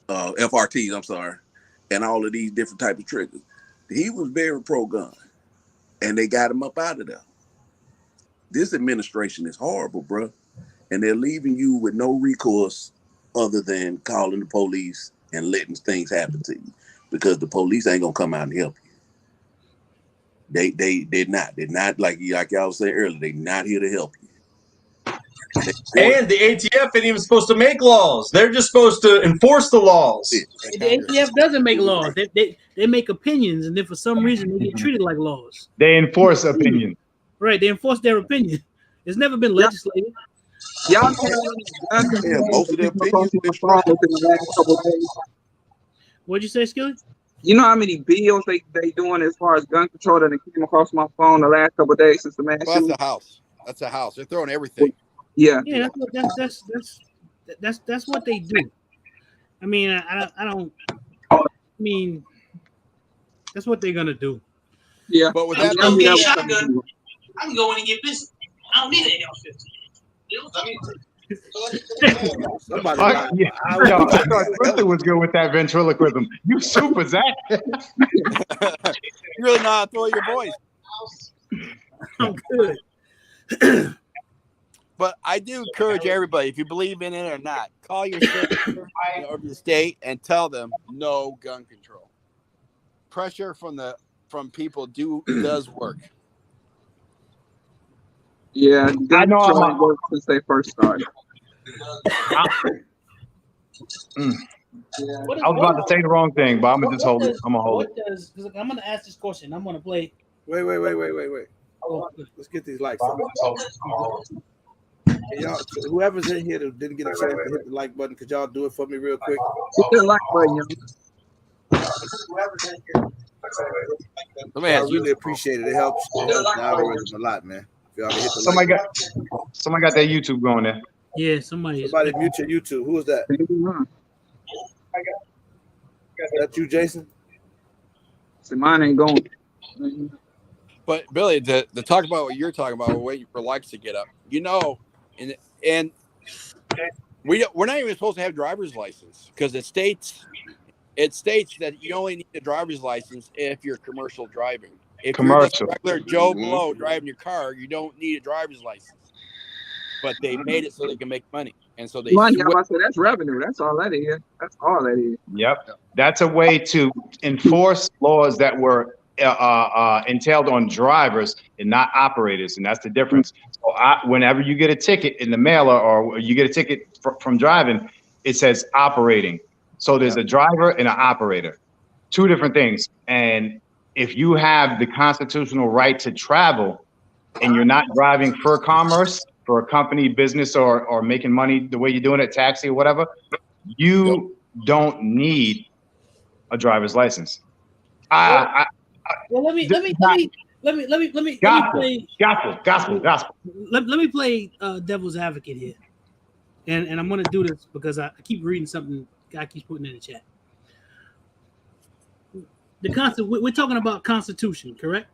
FRTs, I'm sorry, and all of these different types of triggers. He was very pro-gun, and they got him up out of there. This administration is horrible, bro, and they're leaving you with no recourse other than calling the police and letting things happen to you, because the police ain't gonna come out and help you. They're not like y'all said earlier. They're not here to help you. And the ATF ain't even supposed to make laws. They're just supposed to enforce the laws. The ATF doesn't make laws. They make opinions, and then for some reason they get treated like laws. They enforce opinion. Right, they enforce their opinion. It's never been legislated. Y'all most of their opinions within the last couple of days. What'd you say, Skilly? You know how many bills they doing as far as gun control that came across my phone the last couple of days since the mass Well, shooting? that's a house. They're throwing everything. Yeah. Yeah, that's what they do. I mean, I don't. I mean, that's what they're gonna do. Yeah. But with that, I mean, shotgun. I can go in and get busy. I don't need an AR-15. Somebody I thought Spencer was good with that ventriloquism. You super, Zach. you really know how to throw your voice. I'm good. But I do encourage everybody, if you believe in it or not, call your state or the state and tell them no gun control. Pressure from people does work. Yeah, I know I'm gun worked since they first started. I was about to say the wrong thing, but I'm gonna just hold it. I'm gonna hold it. Because I'm gonna ask this question. I'm gonna play. Wait. Oh, Let's get these likes up. Hey, y'all, whoever's in here that didn't get a chance to hit the like button, could y'all do it for me real quick? Hit that like button, I really appreciate it. It helps the algorithm a lot, man. If y'all can hit the Somebody like got that YouTube going there. yeah, somebody mute your YouTube. Who is that? That you, Jason? See, mine ain't going. But Billy, to talk about what you're talking about, we're waiting for likes to get up. And we're not even supposed to have driver's license because it states that you only need a driver's license if you're commercial driving. If you're just a regular Joe Blow driving your car, you don't need a driver's license. But they made it so they can make money, and so they. That's revenue. That's all that is. That's all that is. Yep, that's a way to enforce laws that were entailed on drivers and not operators, and that's the difference. So whenever you get a ticket in the mailer or you get a ticket from driving, it says operating. So there's a driver and an operator, two different things. And if you have the constitutional right to travel and you're not driving for commerce, for a company, business, or making money the way you're doing it, taxi or whatever, you don't need a driver's license. Well, let me play. Gospel. Let me play devil's advocate here. and I'm going to do this because I keep reading something guy keeps putting in the chat. We're talking about Constitution, correct?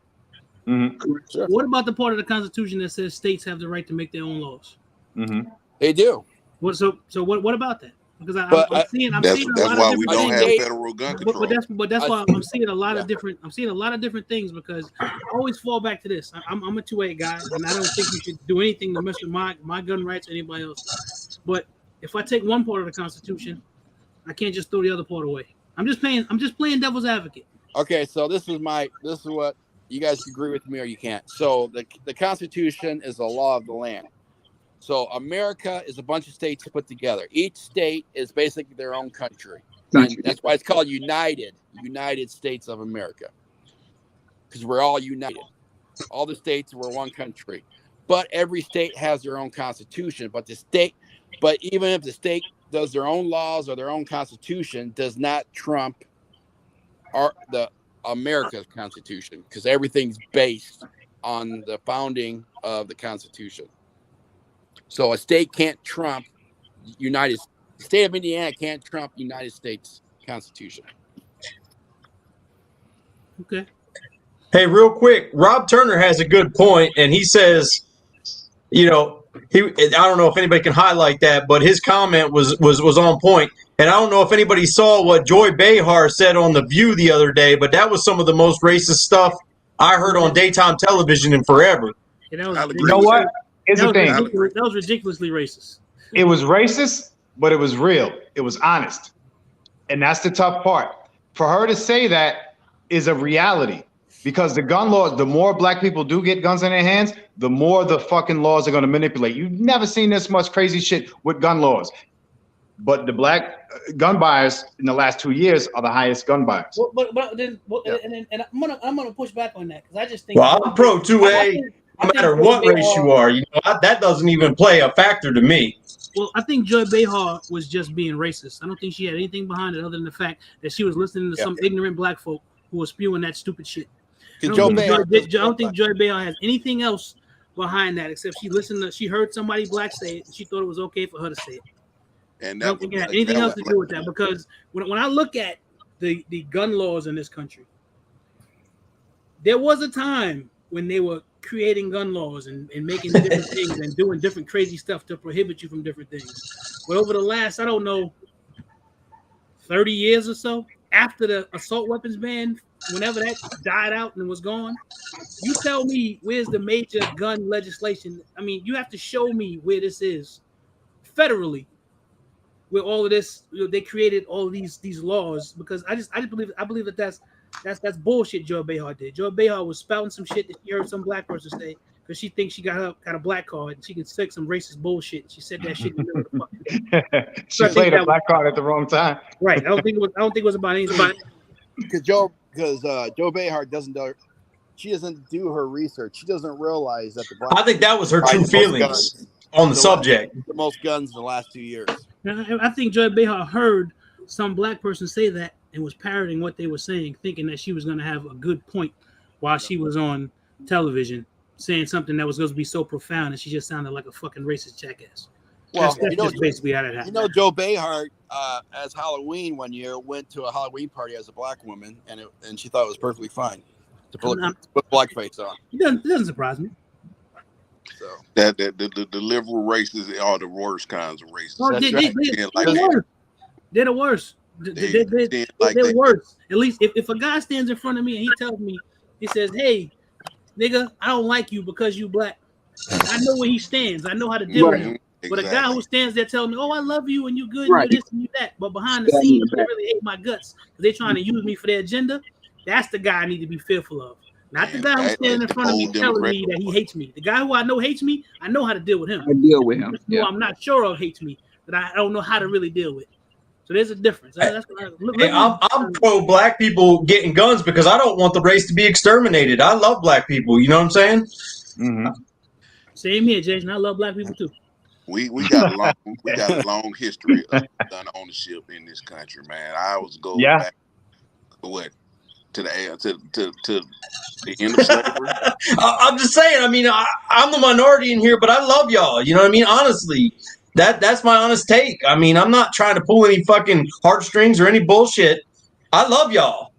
Mm-hmm. Sure. What about the part of the Constitution that says states have the right to make their own laws? Mm-hmm. They do. So what about that? Because I'm seeing a That's lot why of we different don't things. have federal gun But control. that's why I'm seeing a lot Yeah. of different. I'm seeing a lot of different things because I always fall back to this. I'm a 2A guy, and I don't think you should do anything to mess with my gun rights or anybody else. But if I take one part of the Constitution, I can't just throw the other part away. I'm just playing devil's advocate. Okay, so this is what you guys agree with me or you can't. So the Constitution is the law of the land. So America is a bunch of states put together. Each state is basically their own country. And that's why it's called United States of America. Because we're all united. All the states were one country. But every state has their own constitution. But even if the state does their own laws or their own constitution, does not trump the America's Constitution, because everything's based on the founding of the Constitution. So a state can't trump the state of Indiana can't trump United States Constitution. Okay. Hey, real quick, Rob Turner has a good point, and he says, I don't know if anybody can highlight that, but his comment was on point. And I don't know if anybody saw what Joy Behar said on The View the other day, but that was some of the most racist stuff I heard on daytime television in forever. Yeah, You know what? Here's the thing. That was ridiculously racist. It was racist, but it was real. It was honest. And that's the tough part. For her to say that is a reality. Because the gun laws, the more black people do get guns in their hands, the more the fucking laws are going to manipulate. You've never seen this much crazy shit with gun laws. But the black gun buyers in the last 2 years are the highest gun buyers. And I'm gonna push back on that because I just think. Well, I'm pro 2A no matter what race you are. That doesn't even play a factor to me. Well, I think Joy Behar was just being racist. I don't think she had anything behind it other than the fact that she was listening to some ignorant black folk who was spewing that stupid shit. I don't think Joy Behar has anything else behind that except she heard somebody black say it and she thought it was okay for her to say it. And I don't think it had anything else to do with that because when I look at the gun laws in this country, there was a time when they were creating gun laws and making different things and doing different crazy stuff to prohibit you from different things. But over the last, 30 years or so, after the assault weapons ban, whenever that died out and was gone, you tell me where's the major gun legislation. I mean, you have to show me where this is federally. With all of this, they created all these laws because I believe that's bullshit. Joy Behar did. Joy Behar was spouting some shit that she heard some black person say because she thinks she got a black card and she can stick some racist bullshit. She said that shit. She played a black card at the wrong time. Right. I don't think it was about anything. Because Joe Behar doesn't do her research. She doesn't realize that I think that was her true feelings on the subject. The most guns in the last 2 years. I think Joy Behar heard some black person say that and was parroting what they were saying, thinking that she was going to have a good point while she was on television, saying something that was going to be so profound, and she just sounded like a fucking racist jackass. Well, that's just basically how that happened. Joe Behar, as Halloween one year, went to a Halloween party as a black woman, and she thought it was perfectly fine to put blackface on. It doesn't surprise me. So the liberal races are the worst kinds of races. Oh, they're the worst. They're worse. At least if a guy stands in front of me and he tells me, he says, "Hey, nigga, I don't like you because you black." I know where he stands. I know how to deal with him. But a guy who stands there telling me, "Oh, I love you and you good, and you this and you that," but behind the scenes they really hate my guts because they're trying to use me for their agenda. That's the guy I need to be fearful of. Not the guy who's standing in front of me telling me that he hates me. The guy who I know hates me, I know how to deal with him. I deal with him. Who I'm not sure of hates me, but I don't know how to really deal with. So there's a difference. I'm pro black people getting guns because I don't want the race to be exterminated. I love black people. You know what I'm saying? Mm-hmm. Same here, Jason. I love black people too. We got a long history of gun ownership in this country, man. I was going back to the end of slavery. I'm just saying. I mean, I'm the minority in here, but I love y'all. You know what I mean? Honestly, That's my honest take. I mean, I'm not trying to pull any fucking heartstrings or any bullshit. I love y'all.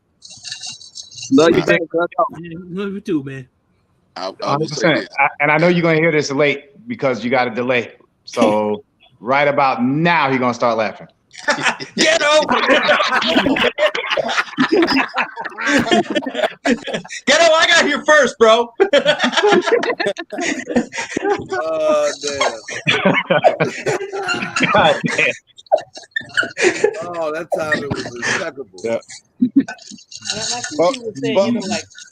Love you, You think- back. Love you too, man. I will say 100%. this. And I know you're gonna hear this late because you got a delay. So right about now, you're gonna start laughing. Ghetto. Ghetto, I got here first, bro. Oh damn! God damn. Oh, that time it was impeccable. Yeah. Like people were saying, you know,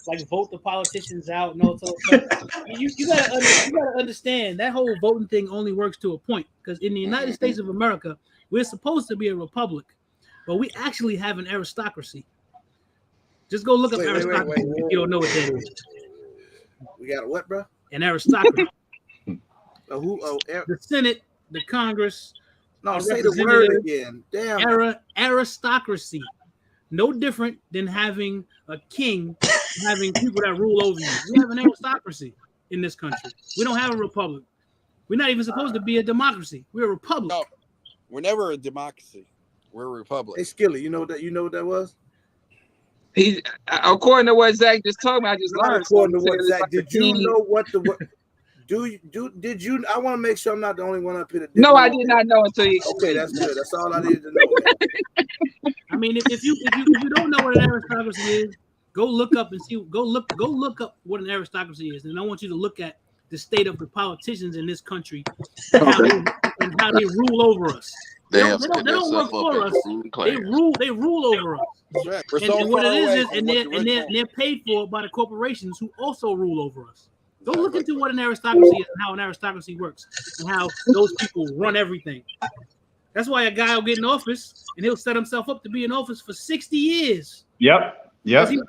like vote the politicians out and all sorts of stuff. You gotta understand that whole voting thing only works to a point, because in the United States of America, we're supposed to be a republic, but we actually have an aristocracy. Just go look up aristocracy if you don't know what that is. We got a what, bro? An aristocracy. Who? Oh, The Senate, the Congress. no, say the word again. Damn. Aristocracy. No different than having a king, having people that rule over you. We have an aristocracy in this country. We don't have a republic. We're not even supposed to be a democracy. We're a republic. No, we're never a democracy. We're a republic. Hey, Skilly, you know what that was? He, according to what Zach just told me, I just Not learned. according to what something. Zach. Did you know what the what? Did you? I want to make sure I'm not the only one up here that didn't No, know I did not know until you. Okay, that's good. That's all I needed to know. I mean, if you don't know what an aristocracy is, go look up and see. Go look up what an aristocracy is, and I want you to look at the state of the politicians in this country and how they rule over us. They don't work for us. They rule over us. Right. And what it is, and they're paid for by the corporations who also rule over us. Go look into what an aristocracy is and how an aristocracy works and how those people run everything. That's why a guy will get in office and he'll set himself up to be in office for 60 years. Yep.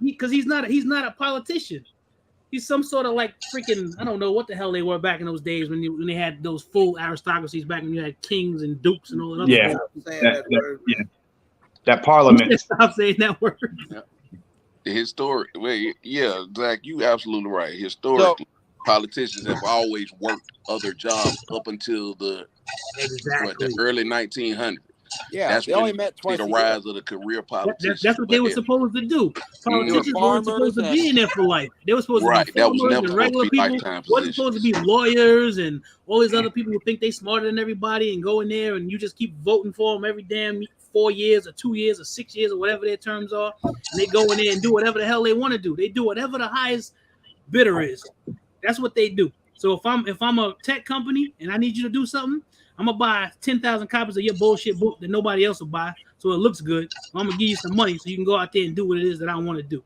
Because he's not a politician. He's some sort of like freaking, I don't know what the hell they were back in those days when they had those full aristocracies back when you had kings and dukes and all that other stuff. That parliament. Stop saying that word. Yeah. Historic, yeah, Zach, you absolutely right. Historically, politicians have always worked other jobs up until the early 1900s. Yeah, that's they only met twice. The rise of the career politicians. That's what they were supposed to do. Politicians weren't supposed to be in there for life. They were supposed to be farmers and regular people. Wasn't supposed to be lawyers and all these other people who think they smarter than everybody and go in there and you just keep voting for them every damn 4 years or 2 years or 6 years or whatever their terms are. And they go in there and do whatever the hell they want to do. They do whatever the highest bidder is. That's what they do. So if I'm a tech company and I need you to do something, I'm gonna buy 10,000 copies of your bullshit book that nobody else will buy, so it looks good. I'm gonna give you some money so you can go out there and do what it is that I want to do.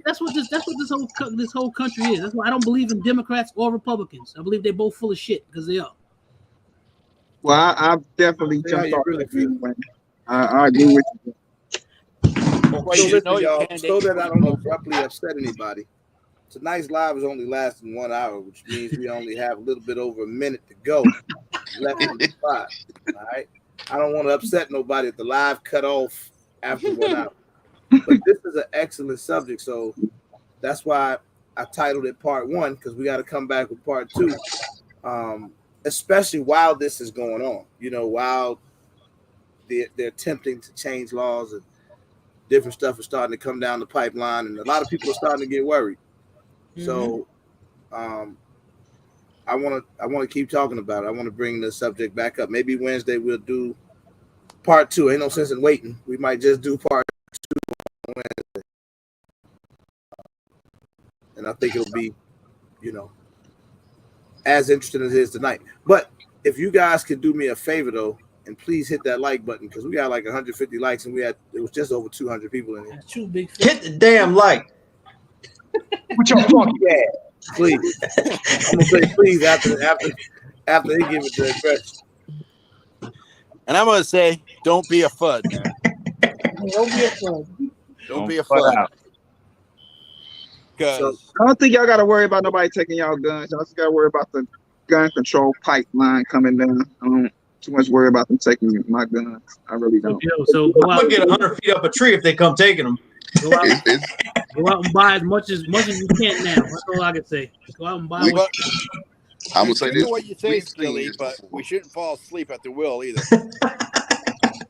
That's what this whole country is. That's why I don't believe in Democrats or Republicans. I believe they're both full of shit because they are. Well, I definitely jumped off. Really I agree with you. So that I don't abruptly upset anybody. Tonight's live is only lasting 1 hour, which means we only have a little bit over a minute to go left in the spot. All right. I don't want to upset nobody if the live cut off after 1 hour. But this is an excellent subject, so that's why I titled it Part 1, because we got to come back with Part 2. Especially while this is going on, while they're attempting to change laws and different stuff is starting to come down the pipeline, and a lot of people are starting to get worried. So, I want to keep talking about it. I want to bring the subject back up. Maybe Wednesday we'll do Part 2. Ain't no sense in waiting. We might just do Part 2 on Wednesday, and I think it'll be, as interesting as it is tonight. But if you guys could do me a favor though, and please hit that like button, because we got like 150 likes and it was just over 200 people in here. Too big. Hit the damn like. With your funky ass, please. I'm gonna say please after they give it the address. And I'm gonna say, don't be a FUD, man. Don't be a FUD. Don't be a FUD. Because I don't think y'all gotta worry about nobody taking y'all guns. Y'all just gotta worry about the gun control pipeline coming down. I don't too much worry about them taking my guns. I really don't. So I'm gonna get 100 feet up a tree if they come taking them. Go out and buy as much as you can now. That's all I can say. Go out and buy. I'm gonna say Careful this: what you say, we've seen Skilly, this but before. we shouldn't fall asleep at the wheel either.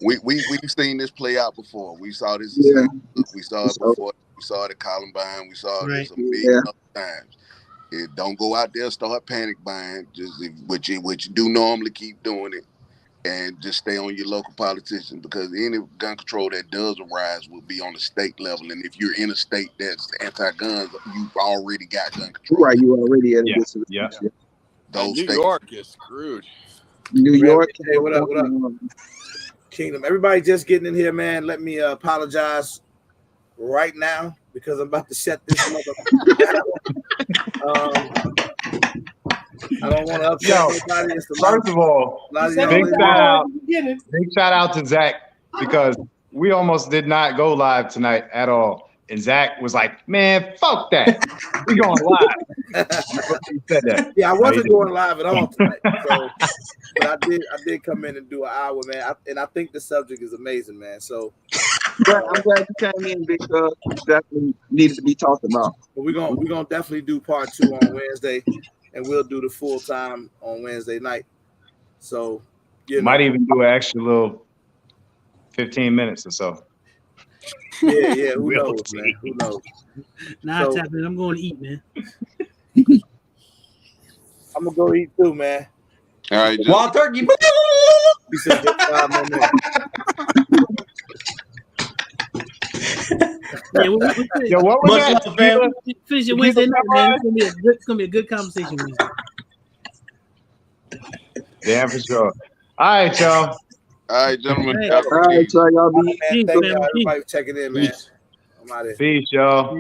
We've seen this play out before. We saw this in Yeah. St. Luke. We saw it So, before. We saw it at Columbine. We saw Right. this a million yeah. other times. Don't go out there, start panic buying. Just what you do normally, keep doing it, and just stay on your local politicians, because any gun control that does arise will be on the state level. And if you're in a state that's anti-guns, you've already got gun control. Right, you already at a Yeah, distance. yeah. And Those New states. York is screwed. New Rev, York. hey, what up? What up? Kingdom. Everybody just getting in here, man. Let me apologize right now because I'm about to shut this mother down. I don't want to upset nobody. It's a lot First of all, lot of Said y'all big in it here. shout out, Get it. big shout out to Zach, because we almost did not go live tonight at all. And Zach was like, "Man, fuck that. We going live." He said that. Yeah, I No, he wasn't didn't. going live at all tonight. So, but I did come in and do an hour, man. And I think the subject is amazing, man. So, I'm glad you came in because it definitely needed to be talked about. but we're gonna definitely do part 2 on Wednesday, and we'll do the full time on Wednesday night. So, you Might know, even do an extra little 15 minutes or so. yeah. Who We'll knows, see. man? Who knows? Nah, So- it's happening. I'm going to eat, man. I'm gonna go eat too, man. All right, just Wild turkey. He said just 5 more minutes. Yeah, Yo, what was Much that? love, fam. finish your Tequila Wednesday night, man. sunrise? It's gonna be a good conversation Wednesday. Damn, for sure. All right, y'all. all right, gentlemen. Hey. Have a All right, good so y'all be Man, Peace, thank man. y'all, Peace. everybody for checking in, man. Peace. I'm out of here. Peace, y'all.